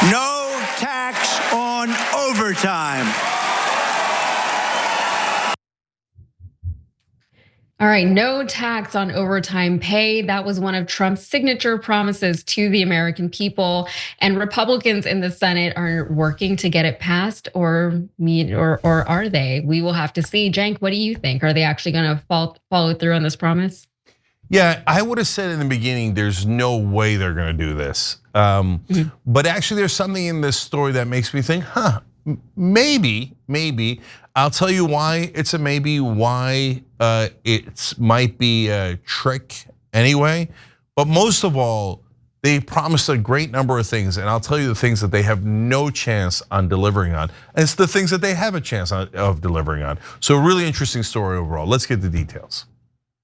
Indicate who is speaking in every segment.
Speaker 1: No tax on overtime.
Speaker 2: All right, no tax on overtime pay. That was one of Trump's signature promises to the American people. And Republicans in the Senate are working to get it passed, or are they? We will have to see. Cenk, what do you think? Are they actually going to follow through on this promise?
Speaker 3: Yeah, I would have said in the beginning, there's no way they're going to do this. But actually, there's something in this story that makes me think, maybe. I'll tell you why it's a maybe, why it might be a trick anyway. But most of all, they promised a great number of things, and I'll tell you the things that they have no chance on delivering on. And it's the things that they have a chance of delivering on. So a really interesting story overall. Let's get the details.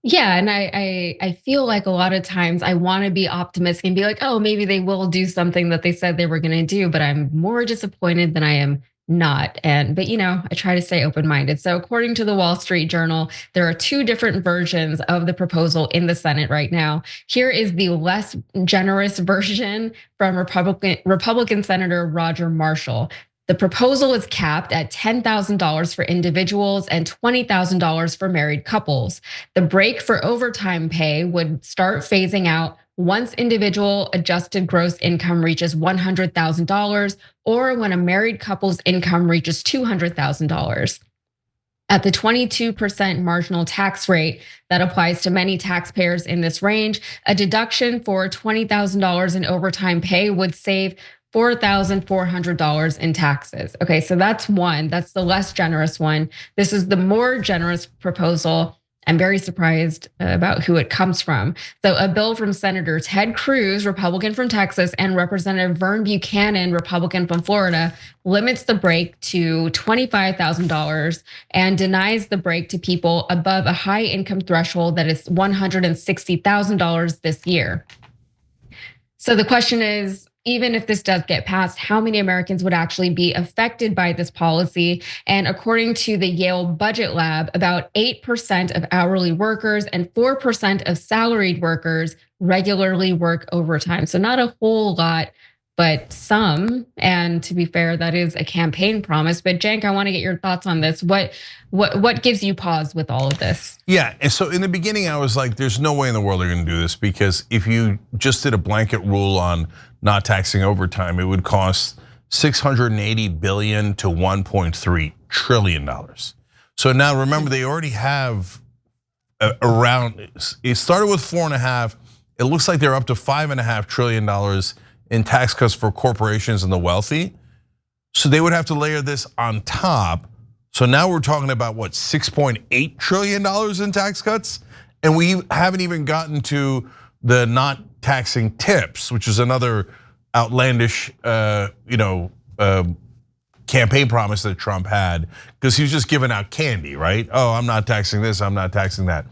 Speaker 2: Yeah, and I feel like a lot of times I want to be optimistic and be like, oh, maybe they will do something that they said they were going to do, but I'm more disappointed than I am not. But I try to stay open-minded. So according to the Wall Street Journal, there are two different versions of the proposal in the Senate right now. Here is the less generous version from Republican Senator Roger Marshall. The proposal is capped at $10,000 for individuals and $20,000 for married couples. The break for overtime pay would start phasing out once individual adjusted gross income reaches $100,000 or when a married couple's income reaches $200,000. At the 22% marginal tax rate that applies to many taxpayers in this range, a deduction for $20,000 in overtime pay would save $4,400 in taxes. Okay, so that's one. That's the less generous one. This is the more generous proposal. I'm very surprised about who it comes from. So a bill from Senator Ted Cruz, Republican from Texas, and Representative Vern Buchanan, Republican from Florida, limits the break to $25,000 and denies the break to people above a high income threshold that is $160,000 this year. So the question is, even if this does get passed, how many Americans would actually be affected by this policy? And according to the Yale Budget Lab, about 8% of hourly workers and 4% of salaried workers regularly work overtime. So not a whole lot, but some. And to be fair, that is a campaign promise. But Cenk, I want to get your thoughts on this. What gives you pause with all of this?
Speaker 3: Yeah, and so in the beginning, I was like, there's no way in the world they're gonna do this, because if you just did a blanket rule on not taxing overtime, it would cost $680 billion to $1.3 trillion. So now remember, they already have around, it started with 4.5, it looks like they're up to $5.5 trillion in tax cuts for corporations and the wealthy. So they would have to layer this on top. So now we're talking about what, $6.8 trillion in tax cuts? And we haven't even gotten to the not taxing tips, which is another outlandish campaign promise that Trump had, because he was just giving out candy, right? Oh, I'm not taxing this, I'm not taxing that.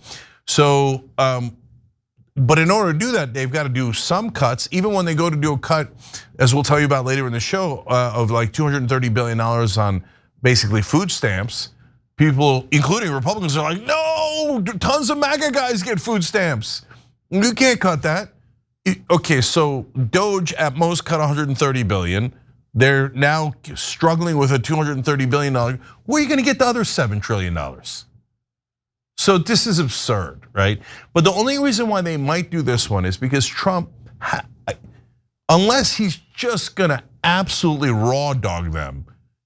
Speaker 3: So, but in order to do that, they've got to do some cuts. Even when they go to do a cut, as we'll tell you about later in the show, of like $230 billion on basically food stamps, people, including Republicans, are like, no, tons of MAGA guys get food stamps. You can't cut that. Okay, so Doge at most cut 130 billion. They're now struggling with a $230 billion. Where are you gonna get the other $7 trillion? So this is absurd, right? But the only reason why they might do this one is because Trump, unless he's just gonna absolutely raw dog them,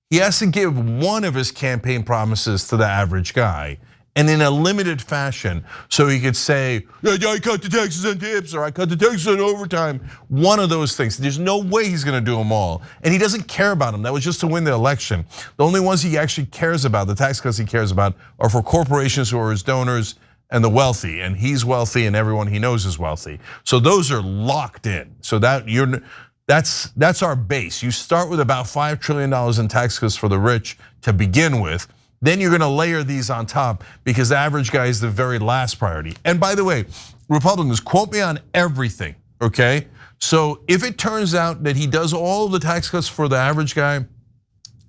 Speaker 3: he has to give one of his campaign promises to the average guy, and in a limited fashion, so he could say, yeah, I cut the taxes on tips, or I cut the taxes on overtime. One of those things. There's no way he's gonna do them all. And he doesn't care about them. That was just to win the election. The only ones he actually cares about, the tax cuts he cares about, are for corporations who are his donors and the wealthy. And he's wealthy and everyone he knows is wealthy. So those are locked in. So that's our base. You start with about $5 trillion in tax cuts for the rich to begin with. Then you're gonna layer these on top, because the average guy is the very last priority. And by the way, Republicans, quote me on everything, okay? So if it turns out that he does all of the tax cuts for the average guy,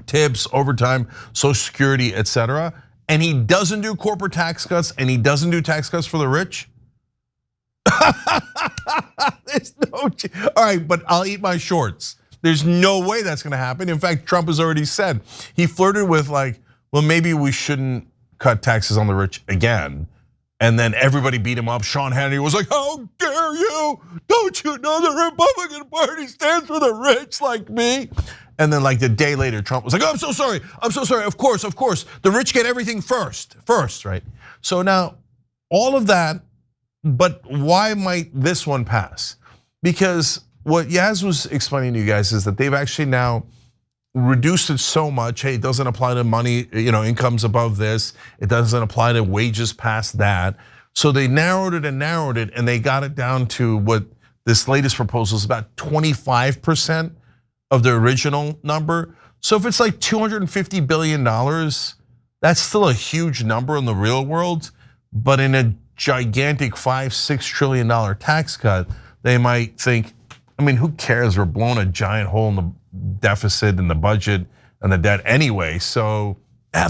Speaker 3: tips, overtime, Social Security, etc., and he doesn't do corporate tax cuts and he doesn't do tax cuts for the rich, there's no, all right, but I'll eat my shorts. There's no way that's gonna happen. In fact, Trump has already said, he flirted with like, well, maybe we shouldn't cut taxes on the rich again. And then everybody beat him up. Sean Hannity was like, how dare you? Don't you know the Republican Party stands for the rich like me? And then like the day later, Trump was like, oh, I'm so sorry. Of course. The rich get everything first, right? So now all of that, but why might this one pass? Because what Yaz was explaining to you guys is that they've actually now reduced it so much. Hey, it doesn't apply to money, incomes above this. It doesn't apply to wages past that. So they narrowed it, and they got it down to what this latest proposal is about 25% of the original number. So if it's like $250 billion, that's still a huge number in the real world. But in a gigantic $5-6 trillion tax cut, they might think, I mean, who cares? We're blowing a giant hole in the deficit and the budget and the debt anyway. So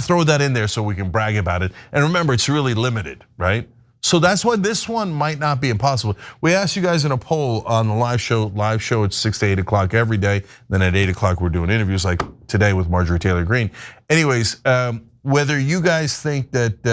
Speaker 3: throw that in there so we can brag about it. And remember, it's really limited, right? So that's why this one might not be impossible. We asked you guys in a poll on the live show. It's 6 to 8 o'clock every day. Then at 8 o'clock, we're doing interviews like today with Marjorie Taylor Greene. Anyways, whether you guys think that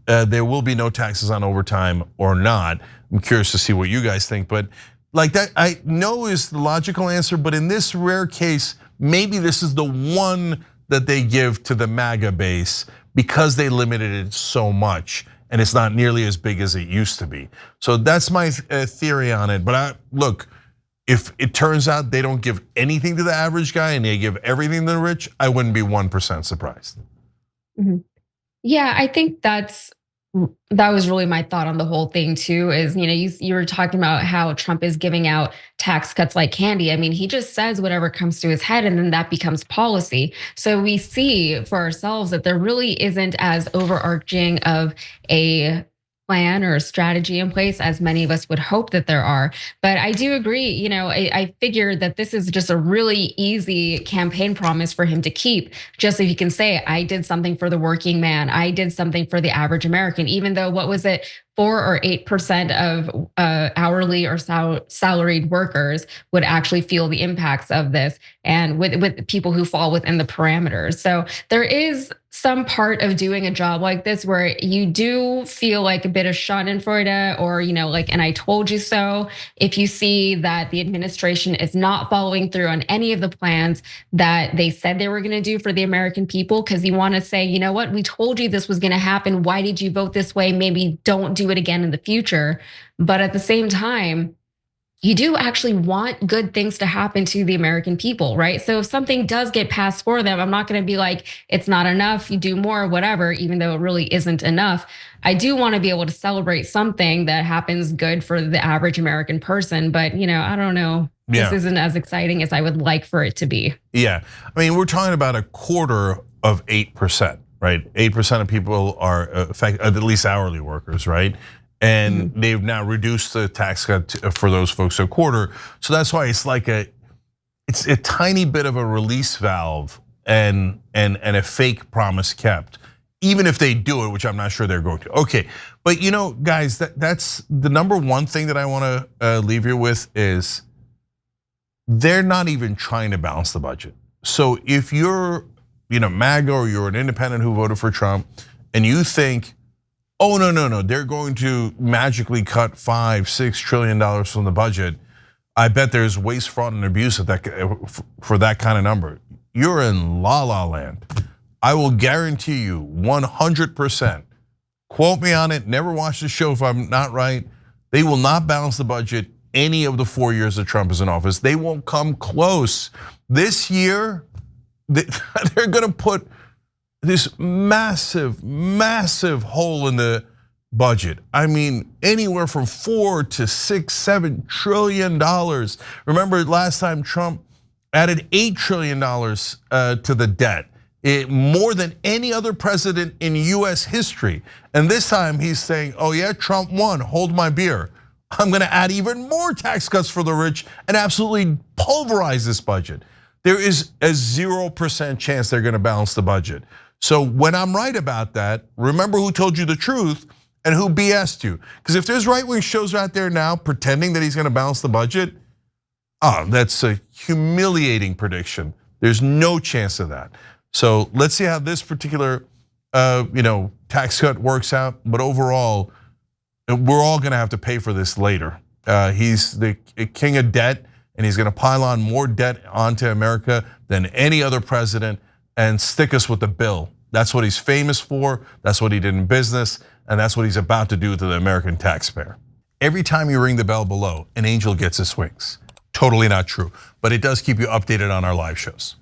Speaker 3: there will be no taxes on overtime or not, I'm curious to see what you guys think. But like that, I know is the logical answer, but in this rare case, maybe this is the one that they give to the MAGA base because they limited it so much and it's not nearly as big as it used to be. So that's my theory on it. But look, if it turns out they don't give anything to the average guy and they give everything to the rich, I wouldn't be 1% surprised.
Speaker 2: Mm-hmm. Yeah, I think that was really my thought on the whole thing too, is, you were talking about how Trump is giving out tax cuts like candy. I mean, he just says whatever comes to his head and then that becomes policy. So we see for ourselves that there really isn't as overarching of a plan or a strategy in place as many of us would hope that there are. But I do agree, I figured that this is just a really easy campaign promise for him to keep. Just if he can say, I did something for the working man, I did something for the average American, even though, what was it, 4 or 8% of hourly or salaried workers would actually feel the impacts of this, and with people who fall within the parameters. So there is some part of doing a job like this where you do feel like a bit of schadenfreude, or like, and I told you so. If you see that the administration is not following through on any of the plans that they said they were going to do for the American people, because you want to say, you know what, we told you this was going to happen. Why did you vote this way? Maybe don't do it again in the future. But at the same time, you do actually want good things to happen to the American people, right? So if something does get passed for them, I'm not going to be like, it's not enough, you do more, whatever, even though it really isn't enough. I do want to be able to celebrate something that happens good for the average American person. But, I don't know. This isn't as exciting as I would like for it to be.
Speaker 3: Yeah, I mean, we're talking about a quarter of 8%, right? 8% of people are at least hourly workers, right? And they've now reduced the tax cut for those folks to a quarter. So that's why it's like it's a tiny bit of a release valve and a fake promise kept, even if they do it, which I'm not sure they're going to. Okay, but guys, that's the number one thing that I want to leave you with is they're not even trying to balance the budget. So if you're MAGA or you're an independent who voted for Trump and you think, oh, no, they're going to magically cut $5-6 trillion from the budget, I bet there's waste, fraud, and abuse for that kind of number. You're in la la land. I will guarantee you 100%, quote me on it, never watch the show if I'm not right, they will not balance the budget any of the 4 years that Trump is in office. They won't come close. This year, they're gonna put this massive hole in the budget. I mean, anywhere from $4 to $6-7 trillion. Remember last time Trump added $8 trillion to the debt, more than any other president in US history. And this time he's saying, oh yeah, Trump won, hold my beer. I'm gonna add even more tax cuts for the rich and absolutely pulverize this budget. There is a 0% chance they're gonna balance the budget. So when I'm right about that, remember who told you the truth and who BS'd you. Because if there's right-wing shows out there now pretending that he's gonna balance the budget, Oh, that's a humiliating prediction. There's no chance of that. So let's see how this particular tax cut works out. But overall, we're all gonna have to pay for this later. He's the king of debt, and he's gonna pile on more debt onto America than any other president and stick us with the bill. That's what he's famous for, that's what he did in business, and that's what he's about to do to the American taxpayer. Every time you ring the bell below, an angel gets his wings. Totally not true, but it does keep you updated on our live shows.